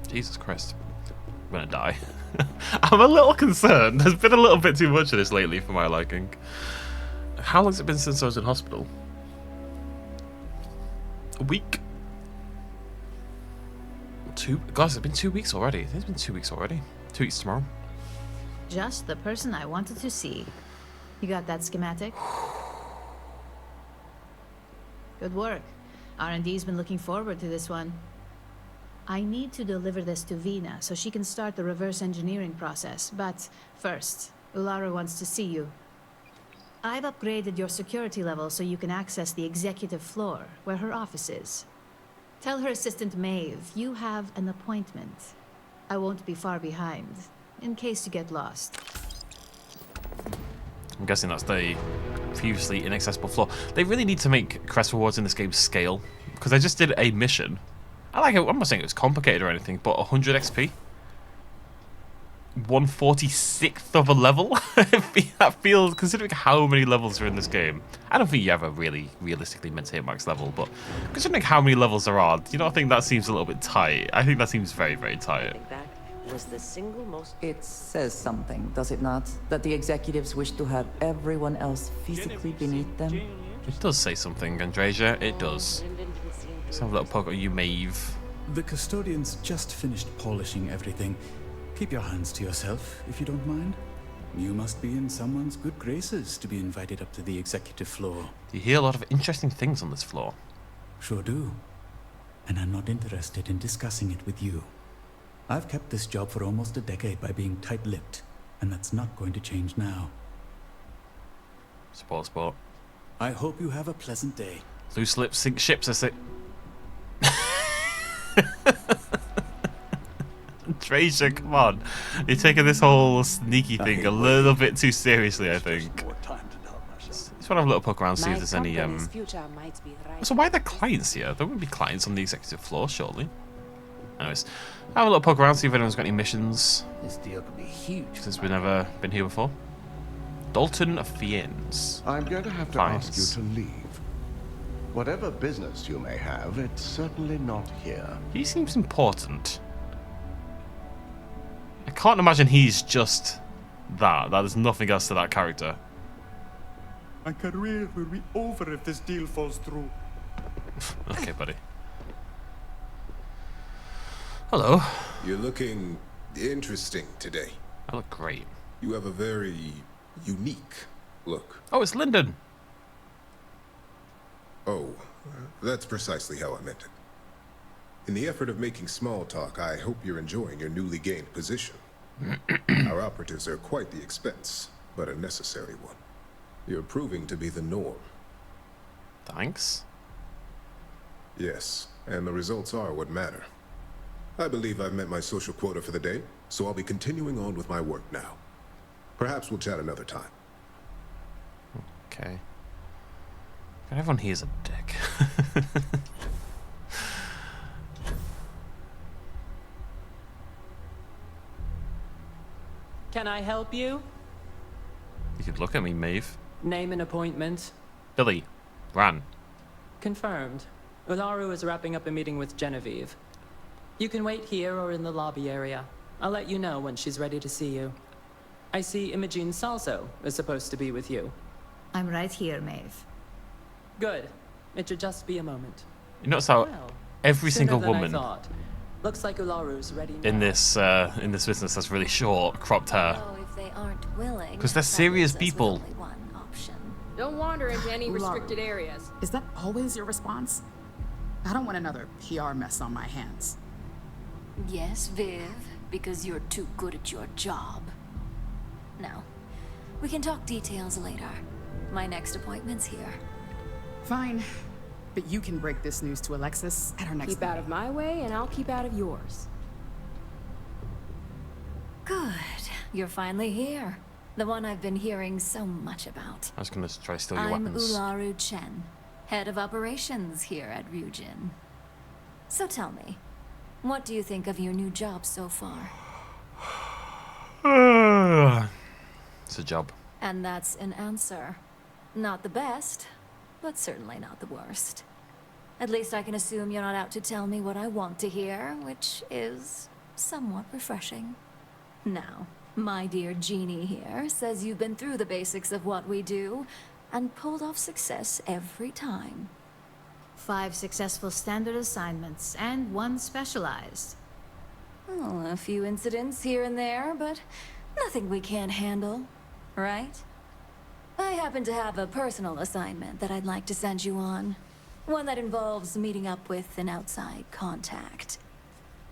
Jesus Christ. I'm gonna die. I'm a little concerned. There's been a little bit too much of this lately for my liking. How long has it been since I was in hospital? A week? Guys, it's been 2 weeks already. It's been 2 weeks already. 2 weeks tomorrow. Just the person I wanted to see. You got that schematic? Good work. R&D's been looking forward to this one. I need to deliver this to Vina so she can start the reverse engineering process. But first, Ulara wants to see you. I've upgraded your security level so you can access the executive floor, where her office is. Tell her assistant Maeve you have an appointment. I won't be far behind, in case you get lost. I'm guessing that's the previously inaccessible floor. They really need to make quest rewards in this game scale, because I just did a mission. I'm not saying it was complicated or anything, but 100 XP? 146th of a level? That feels, considering how many levels are in this game. I don't think you ever really realistically meant to hit max level, but considering how many levels there are, do you not think that seems a little bit tight? I think that seems very, very tight. That was the single most... It says something, does it not? That the executives wish to have everyone else physically beneath them? It does say something, Andreja. It does. Let's have a little poke at you, Maeve. The custodians just finished polishing everything. Keep your hands to yourself, if you don't mind. You must be in someone's good graces to be invited up to the executive floor. You hear a lot of interesting things on this floor. Sure do. And I'm not interested in discussing it with you. I've kept this job for almost a decade by being tight-lipped, and that's not going to change now. Sport. I hope you have a pleasant day. Loose lips sink ships, I say. Tracer, come on. You're taking this whole sneaky thing a little bit too seriously, I think. Just want to have a little poke around, see if there's any... So why are there clients here? There wouldn't be clients on the executive floor, surely. Anyways, have a little poke around, see if anyone's got any missions. This deal could be huge. Since we've never been here before. Dalton Fiennes. I'm going to have to ask you to leave. Whatever business you may have, it's certainly not here. He seems important. I can't imagine he's just that. There's nothing else to that character. My career will be over if this deal falls through. Okay, buddy. Hello. You're looking interesting today. I look great. You have a very unique look. Oh, it's Lyndon. Oh, that's precisely how I meant it. In the effort of making small talk, I hope you're enjoying your newly gained position. Our operatives are quite the expense, but a necessary one. You're proving to be the norm. Thanks. Yes, and the results are what matter. I believe I've met my social quota for the day, so I'll be continuing on with my work now. Perhaps we'll chat another time. Okay. God, everyone here's a dick. Can I help you? You could look at me, Maeve. Name an appointment. Billy. Ran. Confirmed. Ularu is wrapping up a meeting with Genevieve. You can wait here or in the lobby area. I'll let you know when she's ready to see you. I see Imogene Salso is supposed to be with you. I'm right here, Maeve. Good. It should just be a moment. You notice how Well, every single sooner than I woman thought. Looks like Ularu's ready now. in this business has really short, cropped hair. Oh, if they aren't willing, Because they're that serious leaves us with people. only one option. Don't wander into any Ularu. restricted areas. Is that always your response? I don't want another PR mess on my hands. Yes, Viv, because you're too good at your job. Now, we can talk details later. My next appointment's here. Fine. But you can break this news to Alexis at our next Keep out of my way, and I'll keep out of yours. Good. You're finally here. The one I've been hearing so much about. I was going to try to steal your I'm weapons. Ularu Chen, head of operations here at Ryujin. So tell me, what do you think of your new job so far? It's a job. And that's an answer. Not the best, but certainly not the worst. At least I can assume you're not out to tell me what I want to hear, which is somewhat refreshing. Now, my dear Jeannie here says you've been through the basics of what we do and pulled off success every time. 5 successful standard assignments and 1 specialized. Oh, a few incidents here and there, but nothing we can't handle, right? I happen to have a personal assignment that I'd like to send you on. One that involves meeting up with an outside contact.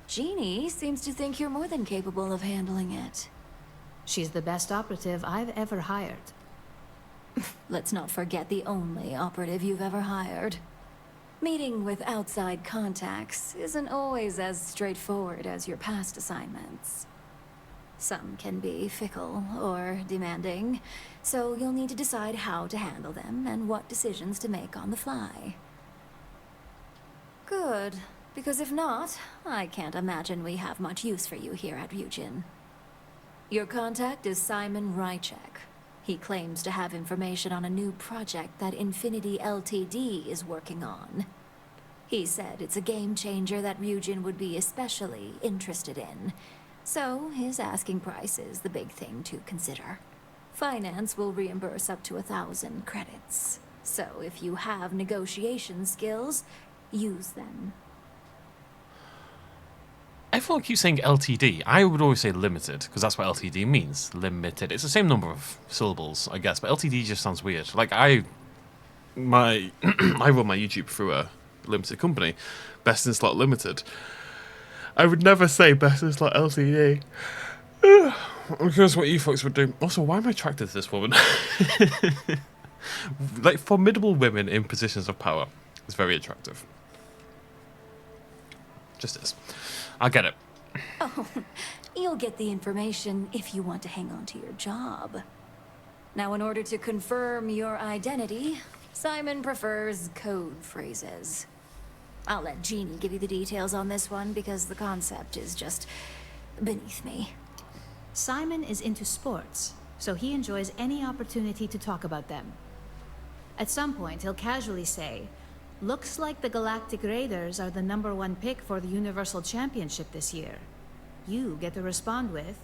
Jeannie seems to think you're more than capable of handling it. She's the best operative I've ever hired. Let's not forget the only operative you've ever hired. Meeting with outside contacts isn't always as straightforward as your past assignments. Some can be fickle or demanding, so you'll need to decide how to handle them and what decisions to make on the fly. Good, because if not, I can't imagine we have much use for you here at Ryujin. Your contact is Simon Rychek. He claims to have information on a new project that Infinity Ltd is working on. He said it's a game changer that Ryujin would be especially interested in. So, his asking price is the big thing to consider. Finance will reimburse up to 1,000 credits. So, if you have negotiation skills, use them. Everyone keeps saying LTD. I would always say limited, because that's what LTD means. Limited. It's the same number of syllables, I guess, but LTD just sounds weird. Like, I run my YouTube through a limited company, Best in Slot Limited. I would never say Best in Slot LTD. I'm curious what you folks would do. Also, why am I attracted to this woman? Like, formidable women in positions of power is very attractive. Just is. I'll get it. Oh, you'll get the information if you want to hang on to your job. Now, in order to confirm your identity, Simon prefers code phrases. I'll let Jeannie give you the details on this one because the concept is just beneath me. Simon is into sports, so he enjoys any opportunity to talk about them. At some point, he'll casually say, "Looks like the Galactic Raiders are the #1 pick for the Universal Championship this year." You get to respond with,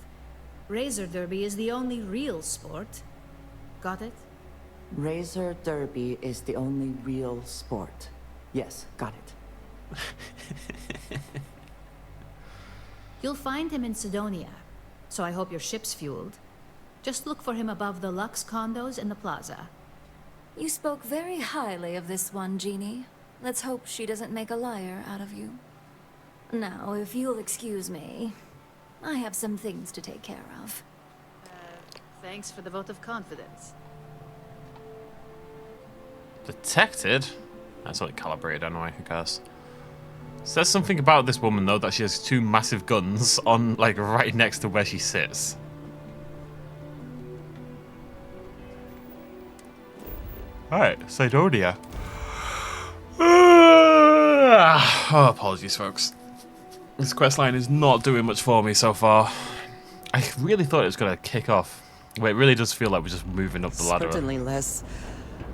Razor Derby is the only real sport. Got it? Razor Derby is the only real sport. Yes, got it. You'll find him in Sidonia, so I hope your ship's fueled. Just look for him above the Lux condos in the plaza. You spoke very highly of this one, Jeannie. Let's hope she doesn't make a liar out of you. Now, if you'll excuse me, I have some things to take care of. Thanks for the vote of confidence. Detected? That's only calibrated anyway, I guess. Says something about this woman, though, that she has 2 massive guns on, like, right next to where she sits. Alright, Sidonia. Oh, apologies, folks. This questline is not doing much for me so far. I really thought it was going to kick off. But it really does feel like we're just moving up the ladder. Certainly less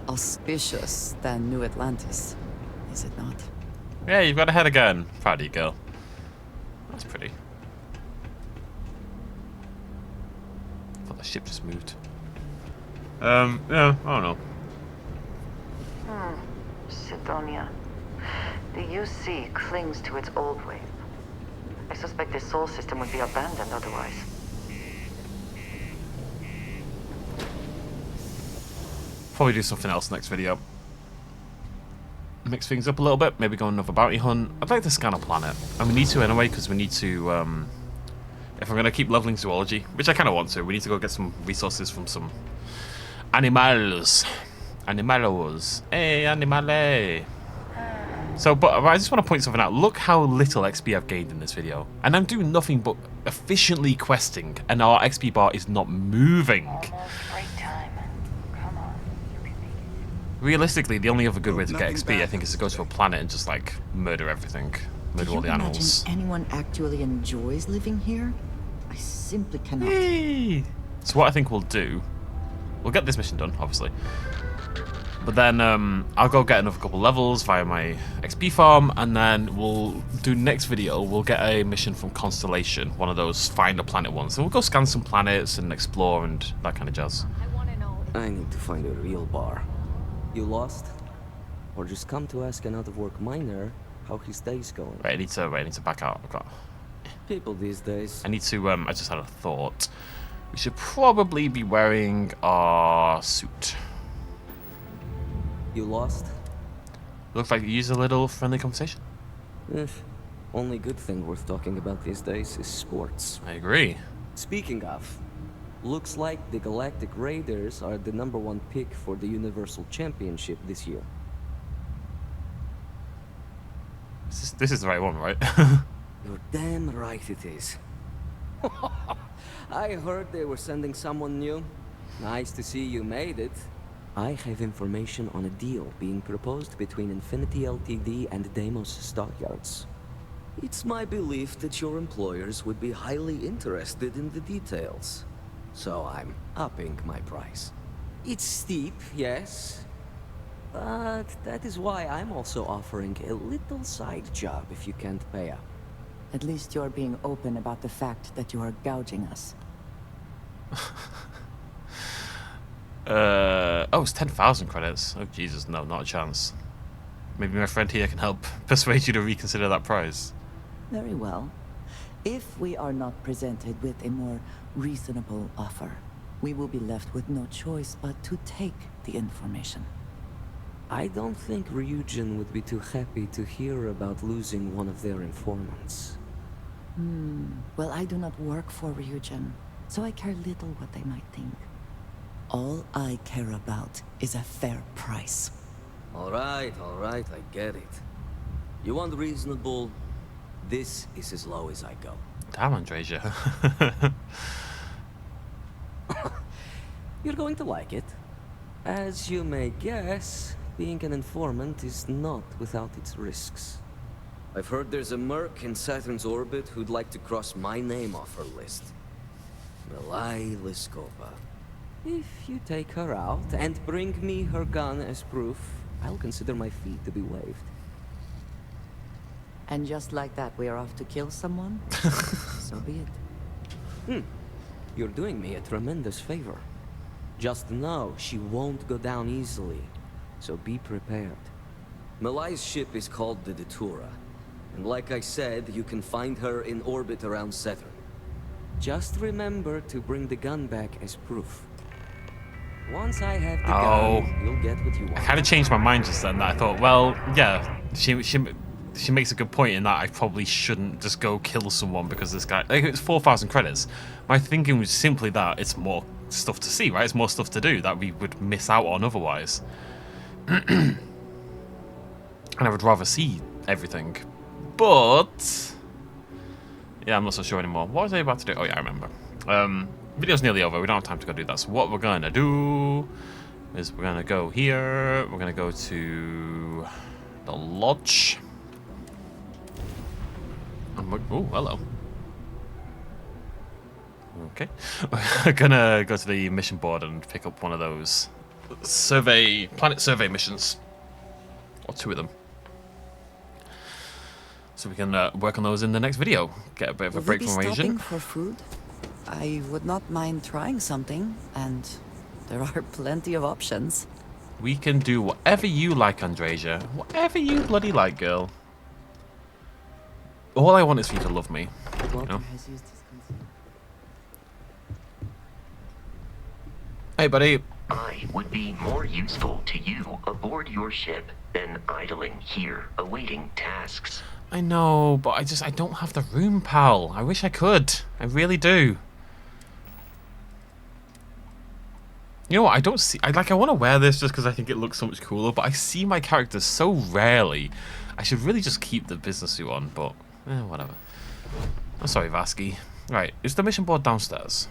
auspicious than New Atlantis, is it not? Yeah, you've got ahead again. Proud of you, girl. That's pretty. I thought the ship just moved. Yeah, I don't know. Sidonia. The UC clings to its old way. I suspect the soul system would be abandoned otherwise. Probably do something else next video. Mix things up a little bit, maybe go on another bounty hunt. I'd like to scan a planet, and we need to anyway, because we need to, if I'm going to keep leveling zoology, which I kind of want to, we need to go get some resources from some animals. Animalos. Hey, animale. So, but I just want to point something out. Look how little XP I've gained in this video. And I'm doing nothing but efficiently questing, and our XP bar is not moving. Realistically, the only other good way to get XP, I think, is to go to a planet and just, like, murder everything. Murder all the animals. Do you imagine anyone actually enjoys living here? I simply cannot. So what I think we'll do, we'll get this mission done, obviously. But then I'll go get another couple levels via my XP farm, and then we'll do next video, we'll get a mission from Constellation, one of those find a planet ones. And we'll go scan some planets and explore and that kind of jazz. I need to find a real bar. You lost? Or just come to ask an out-of-work miner how his day's going? Wait, I need to back out. I've got... People these days. I need to, I just had a thought. We should probably be wearing our suit. You lost? Looks like you use a little friendly conversation. Only good thing worth talking about these days is sports. I agree. Speaking of, looks like the Galactic Raiders are the #1 pick for the Universal Championship this year. This is the right one, right? You're damn right it is. I heard they were sending someone new. Nice to see you made it. I have information on a deal being proposed between Infinity Ltd and Deimos Stockyards. It's my belief that your employers would be highly interested in the details. So I'm upping my price. It's steep, yes. But that is why I'm also offering a little side job if you can't pay up. At least you're being open about the fact that you are gouging us. Oh, it's 10,000 credits. Oh, Jesus, no, not a chance. Maybe my friend here can help persuade you to reconsider that price. Very well. If we are not presented with a more reasonable offer, we will be left with no choice but to take the information. I don't think Ryujin would be too happy to hear about losing one of their informants. Well, I do not work for Ryujin, so I care little what they might think. All I care about is a fair price. All right, I get it. You want reasonable? This is as low as I go. Damn, Andresia. You're going to like it. As you may guess, being an informant is not without its risks. I've heard there's a merc in Saturn's orbit who'd like to cross my name off her list. Milai Liskova. If you take her out and bring me her gun as proof, I'll consider my fee to be waived. And just like that, we are off to kill someone? So be it. You're doing me a tremendous favor. Just know she won't go down easily, so be prepared. Malai's ship is called the Datura, and like I said, you can find her in orbit around Saturn. Just remember to bring the gun back as proof. Once I have the gun, you'll get what you want. I kind of changed my mind just then. That I thought, well, yeah, she makes a good point in that I probably shouldn't just go kill someone because this guy. Like, it's 4,000 credits. My thinking was simply that it's more stuff to see, right? It's more stuff to do that we would miss out on otherwise. And I would rather see everything. But yeah, I'm not so sure anymore. What was I about to do? Oh yeah, I remember. Video's nearly over. We don't have time to go do that. So what we're gonna do is we're gonna go here. We're gonna go to the lodge. Oh, hello. Okay. We're gonna go to the mission board and pick up one of those planet survey missions, or 2 of them. So we can work on those in the next video. Get a bit of a break from Asian. For food? I would not mind trying something, and there are plenty of options. We can do whatever you like, Andresia. Whatever you bloody like, girl. All I want is for you to love me. You know? Hey, buddy. I would be more useful to you aboard your ship than idling here, awaiting tasks. I know, but I don't have the room, pal. I wish I could. I really do. You know what? I don't see. I want to wear this just because I think it looks so much cooler. But I see my characters so rarely. I should really just keep the business suit on. But whatever. I'm sorry, Vasky. Right, is the mission board downstairs?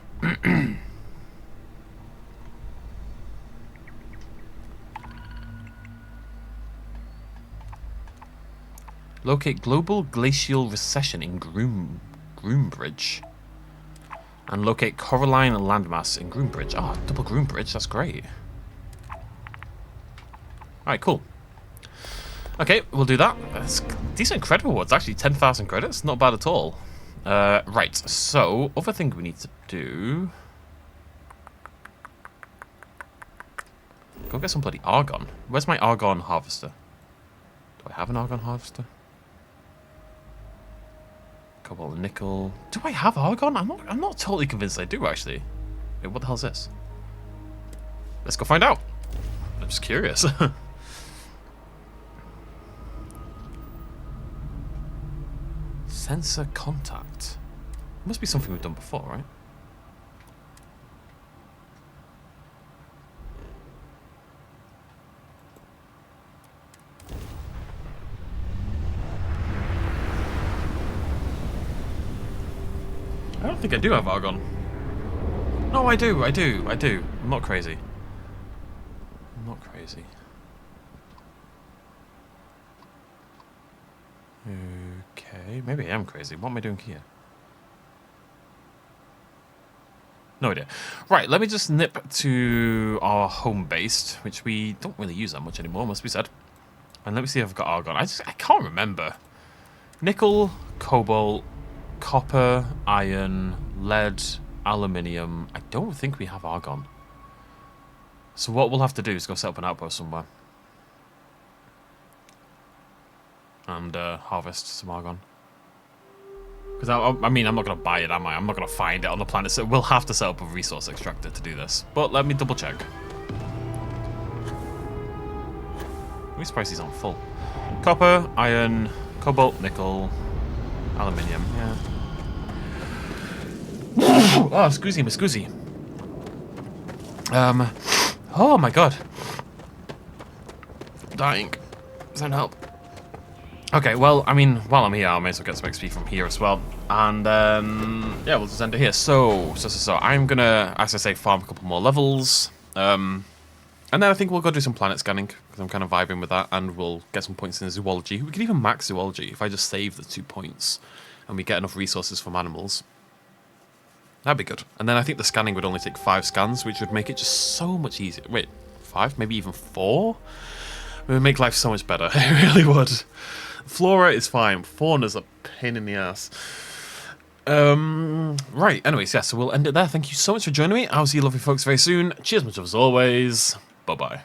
Locate global glacial recession in Groombridge. And locate coralline landmass in Groombridge. Oh, double Groombridge, that's great. Alright, cool. Okay, we'll do that. That's decent credit rewards, actually. 10,000 credits, not bad at all. Right, so, other thing we need to do... Go get some bloody argon. Where's my argon harvester? Do I have an argon harvester? Cobalt and nickel. Do I have argon? I'm not totally convinced I do, actually. Wait, what the hell is this? Let's go find out. I'm just curious. Sensor contact. Must be something we've done before, right? I don't think I do have argon. No, I do. I'm not crazy. I'm not crazy. Okay, maybe I am crazy. What am I doing here? No idea. Right, let me just nip to our home base, which we don't really use that much anymore, must be said. And let me see if I've got argon. I can't remember. Nickel, cobalt, copper, iron, lead, aluminium. I don't think we have argon. So what we'll have to do is go set up an outpost somewhere. And harvest some argon. Because I mean, I'm not going to buy it, am I? I'm not going to find it on the planet, so we'll have to set up a resource extractor to do this. But let me double check. I'm surprised these aren't full. Copper, iron, cobalt, nickel, aluminium, yeah. Oh, excuse me, excuse me. Oh my god. Dying. Does that help? Okay, well, I mean, while I'm here, I may as well get some XP from here as well. And, yeah, we'll just end it here. So, I'm gonna, as I say, farm a couple more levels. And then I think we'll go do some planet scanning, because I'm kind of vibing with that, and we'll get some points in zoology. We can even max zoology if I just save the 2 points, and we get enough resources from animals. That'd be good. And then I think the scanning would only take 5 scans, which would make it just so much easier. Wait, 5? Maybe even 4? It would make life so much better. It really would. Flora is fine. Fauna's a pain in the ass. Right, anyways, yeah, so we'll end it there. Thank you so much for joining me. I'll see you lovely folks very soon. Cheers much as always. Bye-bye.